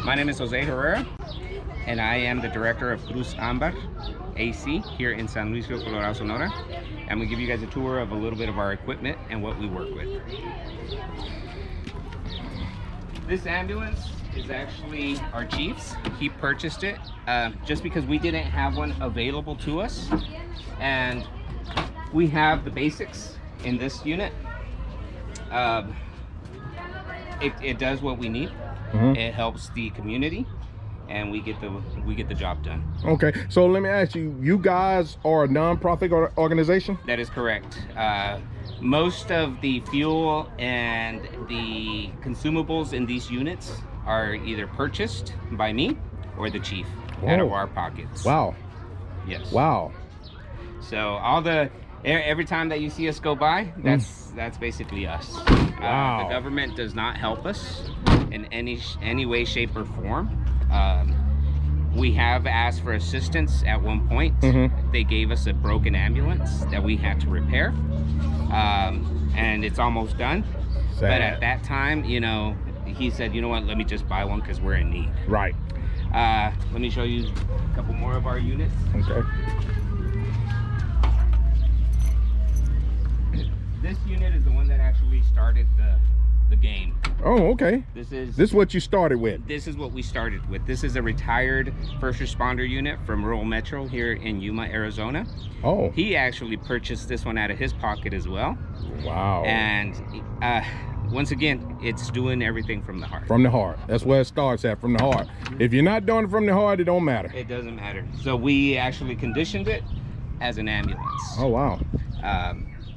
My name is Jose Herrera, and I am the director of Cruz Ambar AC here in San Luis, Colorado, Sonora. I'm going to give you guys a tour of a little bit of our equipment and what we work with. This ambulance is actually our chief's. He purchased it just because we didn't have one available to us. And we have the basics in this unit. It does what we need. It helps the community, and we get the job done. Okay, so let me ask you, you guys are a non-profit organization? That is correct. Most of the fuel and the consumables in these units are either purchased by me or the chief out of our pockets. Wow. Yes. Wow. So every time that you see us go by, that's basically us. Wow. The government does not help us in any way, shape, or form. We have asked for assistance at one point. They gave us a broken ambulance that we had to repair, and it's almost done. Sad. But at that time, you know, he said, you know what, let me just buy one because we're in need. Right. Let me show you a couple more of our units. Okay. This unit is the one that actually started the game. Oh, okay. This is what you started with. This is what we started with. This is a retired first responder unit from rural Metro here in Yuma, Arizona. Oh. He actually purchased this one out of his pocket as well. Wow. And once again, it's doing everything from the heart. From the heart. That's where it starts at, from the heart. If you're not doing it from the heart, it don't matter. It doesn't matter. So we actually conditioned it as an ambulance. Oh, wow.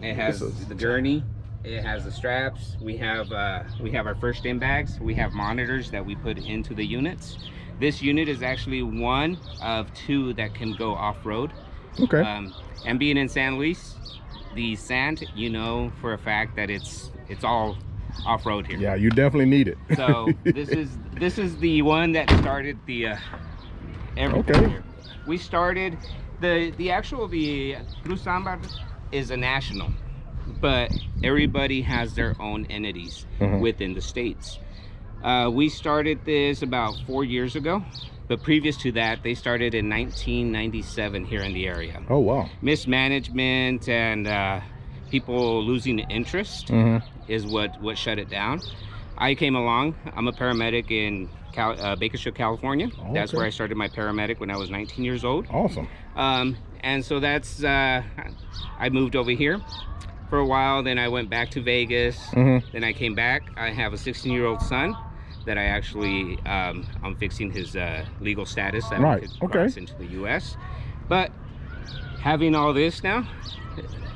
It has the gurney. It has the straps. We have our first in bags. We have monitors that we put into the units. This unit is actually one of two that can go off-road. Okay. And being in San Luis, the sand, you know for a fact that it's all off-road here. Yeah, you definitely need it. So this is the one that started the everything here. We started the Cruz Ambar is a national, but everybody has their own entities within the states. We started this about 4 years ago, but previous to that, they started in 1997 here in the area. Oh, wow. Mismanagement and people losing interest is what shut it down. I came along. I'm a paramedic in Bakersfield, California. Oh, that's where I started my paramedic when I was 19 years old. Awesome. And so that's I moved over here for a while, then I went back to Vegas, then I came back. I have a 16-year-old son that I actually I'm fixing his legal status that we could cross into the US. But having all this now,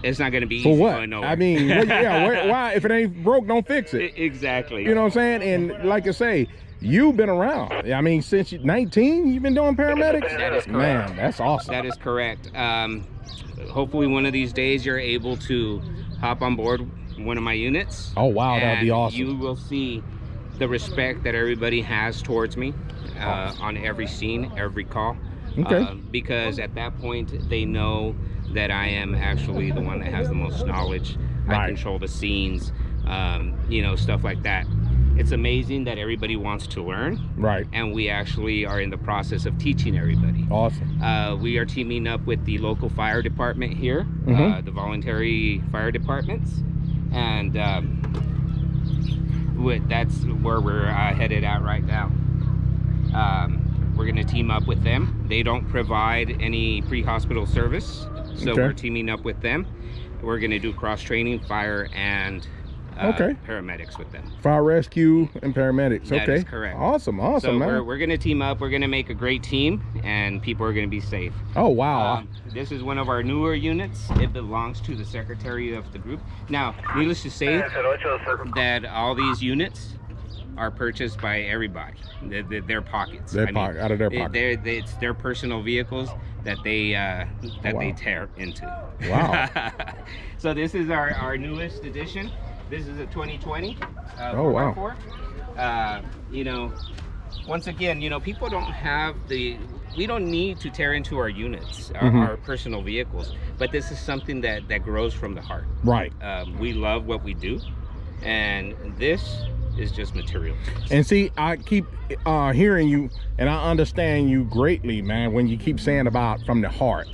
it's not going to be easy. For what? Going nowhere. I mean, why? If it ain't broke, don't fix it. Exactly. You know what I'm saying? And like I say, you've been around. I mean, since you're 19, you've been doing paramedics? That is correct. Man, that's awesome. That is correct. Hopefully one of these days you're able to hop on board one of my units. Oh, wow, that'd be awesome. You will see the respect that everybody has towards me on every scene, every call. Okay. Because at that point, they know that I am actually the one that has the most knowledge. I control the scenes, you know, stuff like that. It's amazing that everybody wants to learn. Right. And we actually are in the process of teaching everybody. Awesome. We are teaming up with the local fire department here, the voluntary fire departments. And that's where we're headed at right now. We're going to team up with them. They don't provide any pre-hospital service, so we're teaming up with them. We're going to do cross-training, fire and paramedics with them. Fire rescue and paramedics. That is correct. Awesome, awesome, so man. We're going to team up. We're going to make a great team, and people are going to be safe. Oh, wow. This is one of our newer units. It belongs to the secretary of the group. Now, needless to say that all these units are purchased by everybody. Their pockets. Out of their pocket. It's their personal vehicles that they they tear into. Wow. So this is our newest edition. This is a 2020. Oh, wow. You know, once again, you know, people don't have we don't need to tear into our units, our personal vehicles, but this is something that grows from the heart. Right. We love what we do, and this is just material. And see, I keep hearing you, and I understand you greatly, man, when you keep saying about from the heart.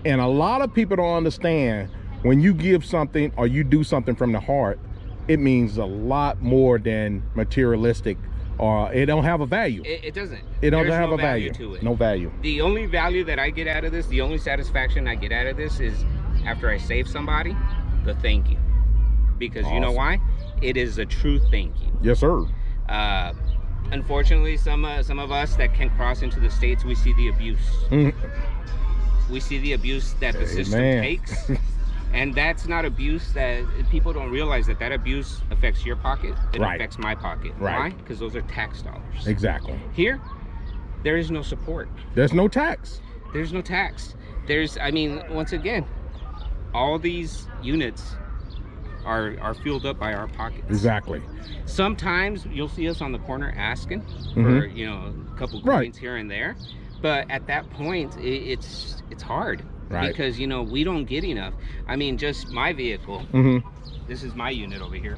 And a lot of people don't understand when you give something or you do something from the heart, it means a lot more than materialistic, or it don't have a value. It doesn't. It don't There's have no a value to it. No value. The only value that I get out of this, the only satisfaction I get out of this is after I save somebody, the thank you. Because you know why? It is a true thank you. Yes, sir. Unfortunately, some of us that can cross into the States, we see the abuse. We see the abuse that the system takes. And that's not abuse that people don't realize, that abuse affects your pocket. It affects my pocket. Why? Because those are tax dollars. Exactly. Here, there is no support. There's no tax. There's no tax. I mean, once again, all these units are fueled up by our pockets. Exactly. Sometimes you'll see us on the corner asking for, you know, a couple coins here and there. But at that point, it's hard. Because, you know, we don't get enough. I mean, just my vehicle. This is my unit over here.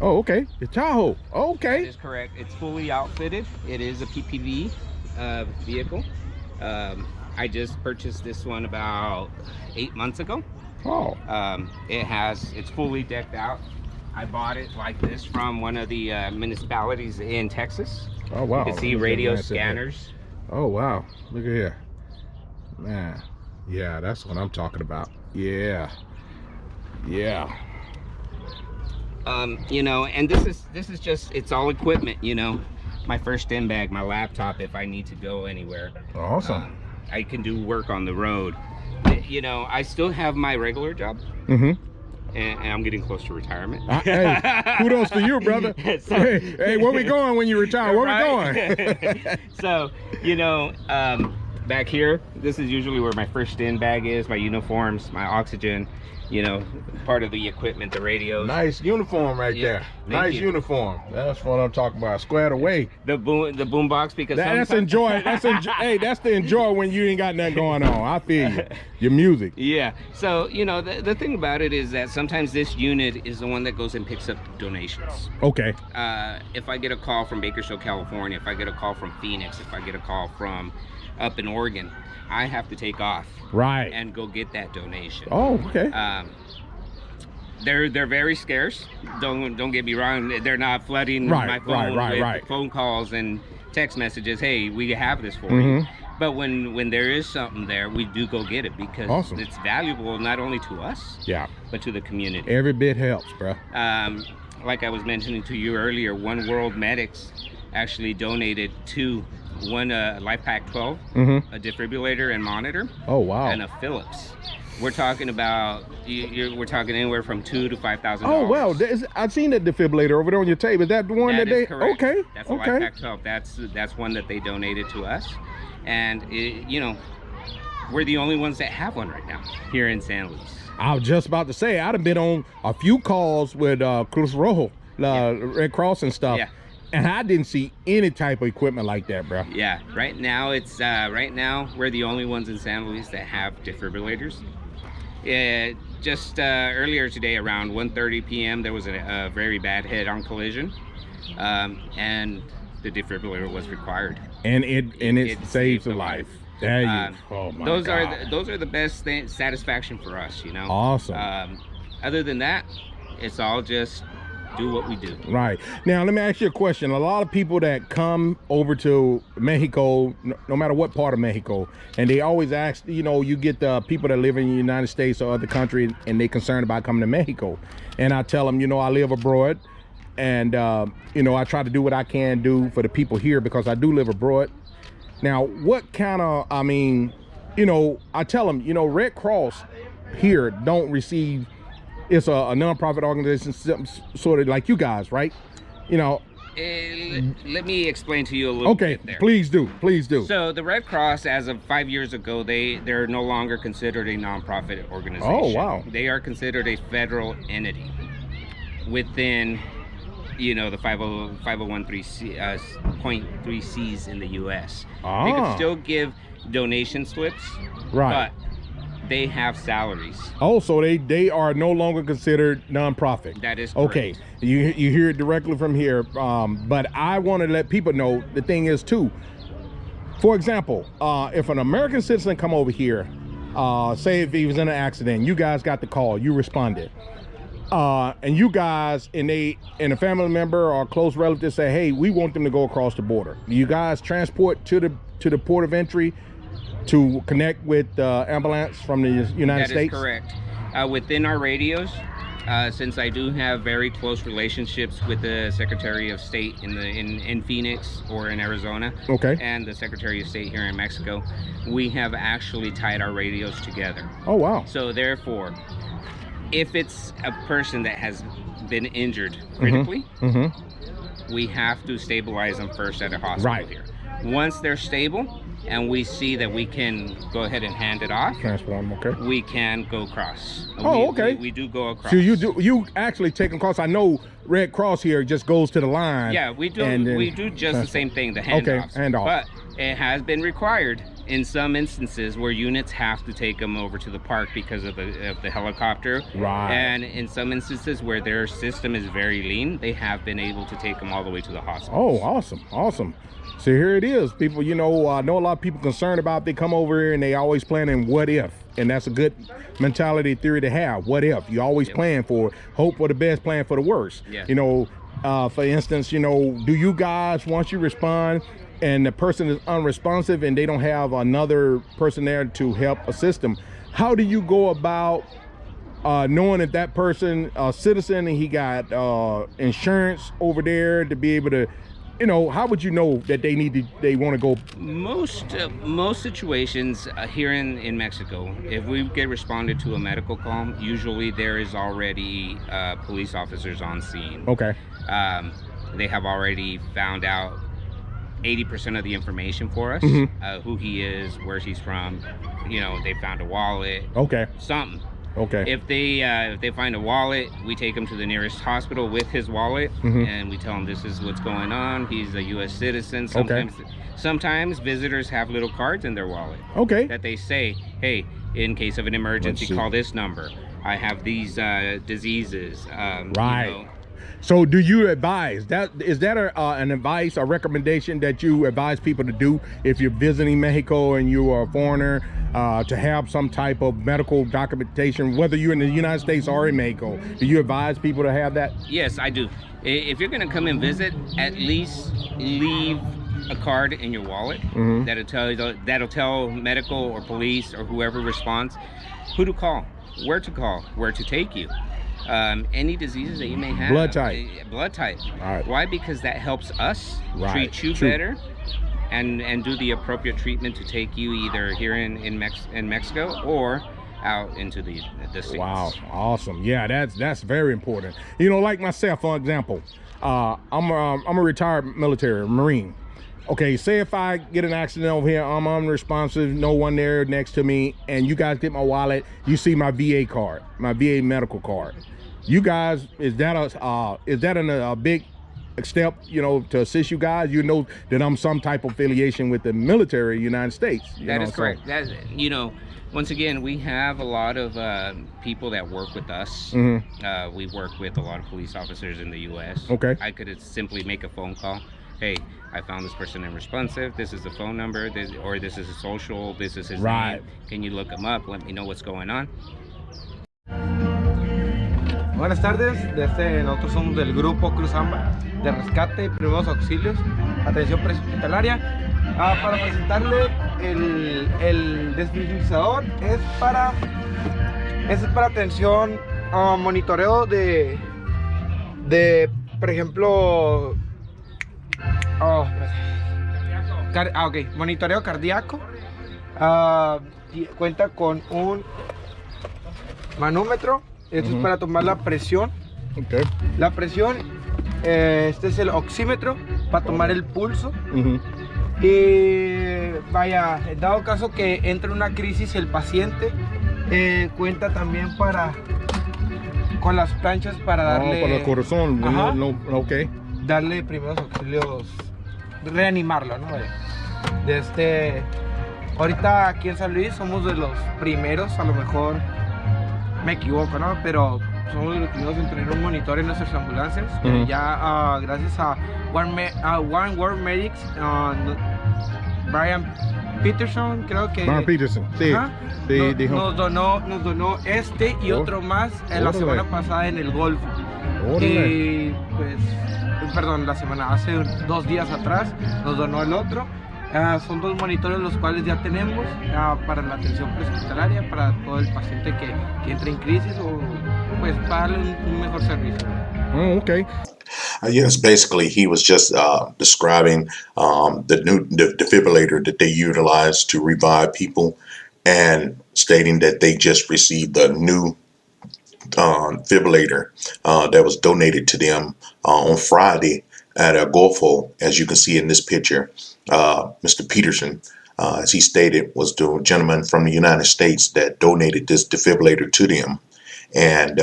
Oh, okay. The Tahoe. Okay. That is correct. It's fully outfitted. It is a PPV vehicle. I just purchased this one about 8 months ago. Oh. It's fully decked out. I bought it like this from one of the municipalities in Texas. Oh, wow. You can see radio scanners. Oh, wow. Look at here. Man. Yeah, that's what I'm talking about. Yeah. Yeah. You know, and this is just, it's all equipment, you know. My first in bag, my laptop if I need to go anywhere. Awesome. I can do work on the road. You know, I still have my regular job. And I'm getting close to retirement. Hey, kudos to you, brother. So, hey, where we going when you retire? Where we going? So, you know, back here, this is usually where my first in bag is, my uniforms, my oxygen, you know, part of the equipment, the radios. Nice uniform right there. Nice uniform. That's what I'm talking about. Squared away. The boom box, because that's enjoy. Hey, that's the enjoy when you ain't got nothing going on. I feel you. Your music. Yeah. So, you know, the thing about it is that sometimes this unit is the one that goes and picks up donations. Okay. If I get a call from Bakersfield, California, if I get a call from Phoenix, if I get a call from up in Oregon, I have to take off and go get that donation. Oh, okay. They're very scarce. Don't get me wrong. They're not flooding my phone with phone calls and text messages. Hey, we have this for you. But when there is something there, we do go get it, because it's valuable not only to us, but to the community. Every bit helps, bro. Like I was mentioning to you earlier, One World Medics actually donated to one Life Pack 12, a defibrillator and monitor. Oh, wow. And a Philips. We're talking about, we're talking anywhere from $2,000 to $5,000. Oh, well, I've seen that defibrillator over there on your table. Is that the one that they? Correct. Okay. That's a Life Pack 12. That's one that they donated to us, and you know, we're the only ones that have one right now here in San Luis. I was just about to say, I've been on a few calls with Cruz Rojo, Red Cross and stuff. And I didn't see any type of equipment like that, bro. Yeah, right now it's we're the only ones in San Luis that have defibrillators. Just earlier today, around 1:30 p.m., there was a very bad head-on collision, and the defibrillator was required. And it saves a life. There you. Oh my God. Those are the best satisfaction for us, you know. Awesome. Other than that, it's all just do what we do. Right. Now, let me ask you a question. A lot of people that come over to Mexico, no matter what part of Mexico, and they always ask, you know, you get the people that live in the United States or other countries, and they concerned about coming to Mexico. And I tell them, you know, I live abroad, and, you know, I try to do what I can do for the people here, because I do live abroad. Now, what kind of, I mean, you know, I tell them, you know, Red Cross here don't receive, it's a non-profit organization, sort of like you guys, right? You know. Let me explain to you a little bit there. Please do, please do. So the Red Cross, as of 5 years ago, they're no longer considered a non-profit organization. Oh, wow. They are considered a federal entity within, you know, the 501.3 Cs in the U.S. They can still give donation slips, but they have salaries. Oh, so they are no longer considered nonprofit. That is correct. Okay. You hear it directly from here. But I want to let people know the thing is too. For example, if an American citizen come over here, say if he was in an accident, you guys got the call, you responded, and you guys and a family member or close relative say, hey, we want them to go across the border. Do you guys transport to the port of entry to connect with ambulance from the United States? That is correct. Within our radios, since I do have very close relationships with the Secretary of State in Phoenix or in Arizona, okay, and the Secretary of State here in Mexico, we have actually tied our radios together. Oh, wow. So therefore, if it's a person that has been injured critically, we have to stabilize them first at a hospital here. Once they're stable and we see that we can go ahead and hand it off, transform, okay, we can go across. Oh, okay. We do go across. So you actually take them across. I know Red Cross here just goes to the line. Yeah, we do just the same thing, the handoffs. Okay, handoff. But it has been required in some instances where units have to take them over to the park because of the helicopter. Right. And in some instances where their system is very lean, they have been able to take them all the way to the hospital. Oh, awesome, awesome. So here it is, people. You know, I know a lot of people concerned about they come over here and they always planning what if, and that's a good mentality theory to have. What if? You always plan for, hope for the best, plan for the worst. Yeah. You know, for instance, you know, do you guys, once you respond and the person is unresponsive and they don't have another person there to help assist them, how do you go about knowing if that person a citizen and he got insurance over there to be able to, you know, how would you know that they want to go? Most situations here in Mexico, if we get responded to a medical call, usually there is already police officers on scene. Okay. They have already found out 80% of the information for us, who he is, where he's from. You know, they found a wallet. Okay. Something. Okay. If they find a wallet, we take him to the nearest hospital with his wallet, and we tell him this is what's going on. He's a U.S. citizen. Sometimes visitors have little cards in their wallet. Okay. That they say, hey, in case of an emergency, call this number. I have these diseases. Right. You know. So do you advise that, is that an advice or recommendation that you advise people to do if you're visiting Mexico and you are a foreigner, to have some type of medical documentation, whether you're in the United States or in Mexico? Do you advise people to have that? Yes, I do. If you're going to come and visit, at least leave a card in your wallet that'll tell medical or police or whoever responds who to call, where to take you. Any diseases that you may have. Blood type. Blood type. All right. Why? Because that helps us treat you better and do the appropriate treatment to take you either here in Mexico or out into the States. Wow, awesome. Yeah, that's very important. You know, like myself, for example, I'm a retired military Marine. Okay, say if I get an accident over here, I'm unresponsive, no one there next to me, and you guys get my wallet, you see my VA card, my VA medical card. You guys, is that a big step, you know, to assist you guys? You know that I'm some type of affiliation with the military of the United States. That is correct. That's, you know, once again, we have a lot of people that work with us. We work with a lot of police officers in the U.S. Okay. I could simply make a phone call. Hey, I found this person unresponsive. This is the phone number, or this is his social, this is his name. Can you look him up? Let me know what's going on. Buenas tardes, nosotros somos del grupo Cruz Ambar de rescate y primeros auxilios, atención prehospitalaria. Para presentarle el desfibrilador es para atención, monitoreo de por ejemplo, monitoreo cardíaco. Cuenta con un manómetro. Esto es para tomar la presión. Okay. La presión, este es el oxímetro para tomar el pulso. Y vaya, en dado caso que entre en una crisis el paciente, cuenta también con las planchas para darle... para el corazón, okay. Darle primeros auxilios, reanimarlo, ¿no? Ahorita aquí en San Luis somos de los primeros, a lo mejor me equivoco, ¿no? Pero somos de los primeros en tener un monitor en nuestras ambulancias. Ya gracias a One World Medics, Brian Peterson, creo que... Brian Peterson, sí. Sí, dijo. Nos donó este y otro más la semana pasada en el Golfo. Y pues, perdón, hace 2 días atrás nos donó el otro. Son 2 monitores los cuales ya tenemos para la atención prehospitalaria, para todo el paciente que entra en crisis o pues para darle un mejor servicio. Oh, okay. Yes, basically he was just describing the new defibrillator that they utilize to revive people, and stating that they just received the new defibrillator that was donated to them on Friday at a Golfo, as you can see in this picture. Mr. Peterson, as he stated, was the gentleman from the United States that donated this defibrillator to them. And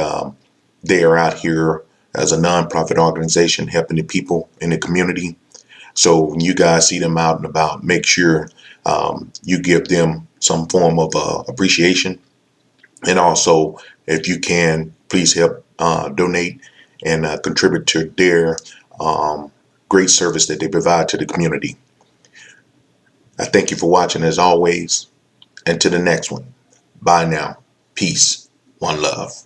they are out here as a nonprofit organization helping the people in the community. So when you guys see them out and about, make sure you give them some form of appreciation. And also, if you can, please help donate and contribute to their great service that they provide to the community. I thank you for watching as always, and to the next one. Bye now. Peace. One love.